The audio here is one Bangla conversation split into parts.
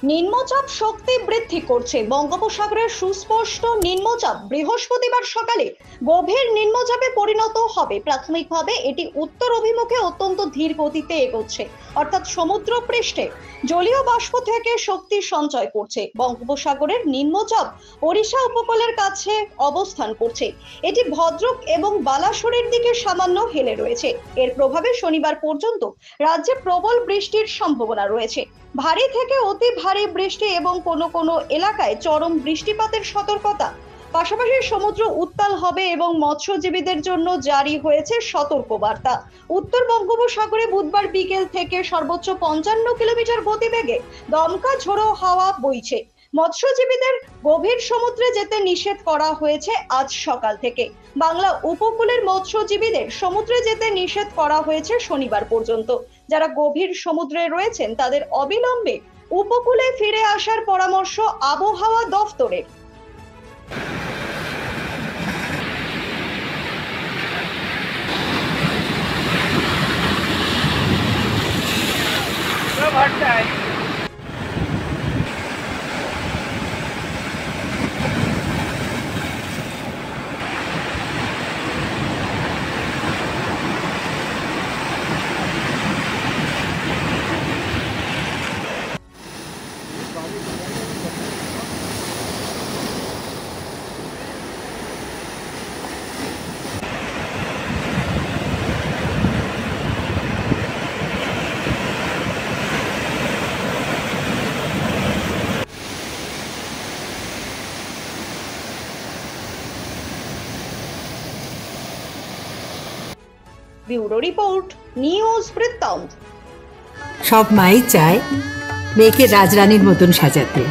নিম্নচাপ শক্তি বৃদ্ধি করছে। বঙ্গোপসাগরের সুস্পষ্ট নিম্নচাপ বৃহস্পতিবার সকালে গভীর নিম্নচাপে পরিণত হবে। প্রাথমিকভাবে এটি উত্তর অভিমুখে অত্যন্ত ধীর গতিতে এগোচ্ছে, অর্থাৎ সমুদ্র পৃষ্ঠে জলীয় বাষ্প থেকে শক্তি সঞ্চয় করছে। বঙ্গোপসাগরের নিম্নচাপ ওড়িশা উপকূলের কাছে অবস্থান করছে। এটি ভদ্রক এবং বালাসোরের দিকে সামান্য হেলে রয়েছে। এর প্রভাবে শনিবার পর্যন্ত রাজ্যে প্রবল বৃষ্টির সম্ভাবনা রয়েছে। ভারী থেকে অতি ভারী বৃষ্টি এবং কোনো এলাকায় চরম বৃষ্টিপাতের সতর্কতা। পাশাপাশি সমুদ্র উত্তাল হবে এবং মৎস্যজীবীদের জন্য জারি হয়েছে সতর্কবার্তা। উত্তর বঙ্গোপসাগরে বুধবার বিকেল থেকে সর্বোচ্চ 55 কিলোমিটার গতিবেগে দমকা ঝোড়ো হাওয়া বইছে। মৎস্যজীবীদের গভীর সমুদ্রে যেতে নিষেধ করা হয়েছে আজ সকাল থেকে। বাংলা উপকূলের মৎস্যজীবীদের সমুদ্রে যেতে নিষেধ করা হয়েছে শনিবার পর্যন্ত। যারা গভীর সমুদ্রে রয়েছেন তাদের অবিলম্বে উপকূলে ফিরে আসার পরামর্শ আবহাওয়া দফতরের। ব্যুরো রিপোর্ট, নিউজ বৃত্তান্ত। সব মাই চায় মেয়েকে রাজরানীর মতন সাজাতে,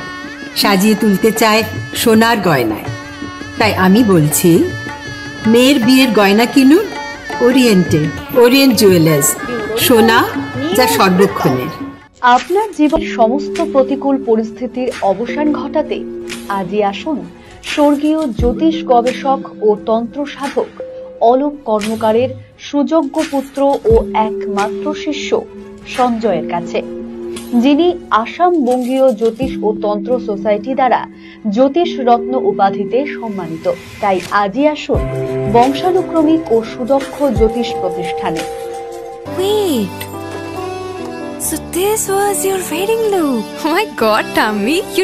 সাজিয়ে তুলতে চায় সোনার গয়নায়। তাই আমি বলছি, মেয়ের বিয়ের গয়না কিনুন ওরিয়েন্টে, ওরিয়েন্ট জুয়েলার্স, সোনা যা সর্বক্ষণের। আপনার জীবনের সমস্ত প্রতিকূল পরিস্থিতির অবসান ঘটাতে আজই আসুন স্বর্গীয় জ্যোতিষ গবেষক ও তন্ত্র সাধক অলোক কর্মকারের সুযোগ্য পুত্র ও একমাত্র শিষ্য সঞ্জয়ের কাছে, যিনি আসাম বঙ্গীয় জ্যোতিষ ও তন্ত্র সোসাইটি দ্বারা জ্যোতিষ রত্ন উপাধিতে সম্মানিত। তাই আজই আসুন বংশানুক্রমিক ও সুদক্ষ জ্যোতিষ প্রতিষ্ঠানে। Wait, so this was your wedding look? Oh my God, Tammy, you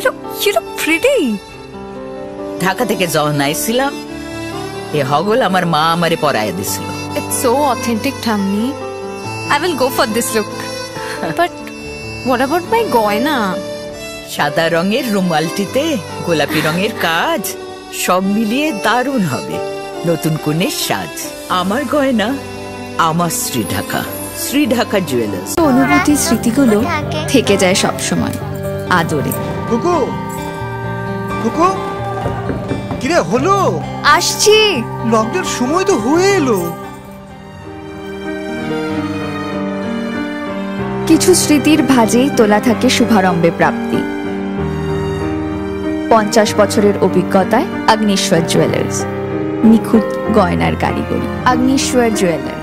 look pretty. Dhaka থেকে যখন আইছিলাম, এ হগল আমার মা আমারে পরায় দিছিল। It's so authentic, Tammy. I will go for this look. But what about my goina? সাদা রঙের রুমালটিতে গোলাপি রঙের কাজ, সব মিলিয়ে দারুণ হবে নতুন কনের সাজ। আমার গয়না আমার শ্রী ঢাকা জুয়েলার্স। অনুভূতি স্মৃতিগুলো থেকে যায় সব সময় আদরে। কুকু কুকু, কিরে হলো? আসছি। লকডাউন সময় তো হয়ে এলো। কিছু স্মৃতির ভাজেই তোলা থাকে শুভারম্ভে প্রাপ্তি। 50 বছরের অভিজ্ঞতায় আগ্নেশ্বর জুয়েলার্স, নিখুঁত গয়নার কারিগরি। আগ্নেশ্বর জুয়েলার্স।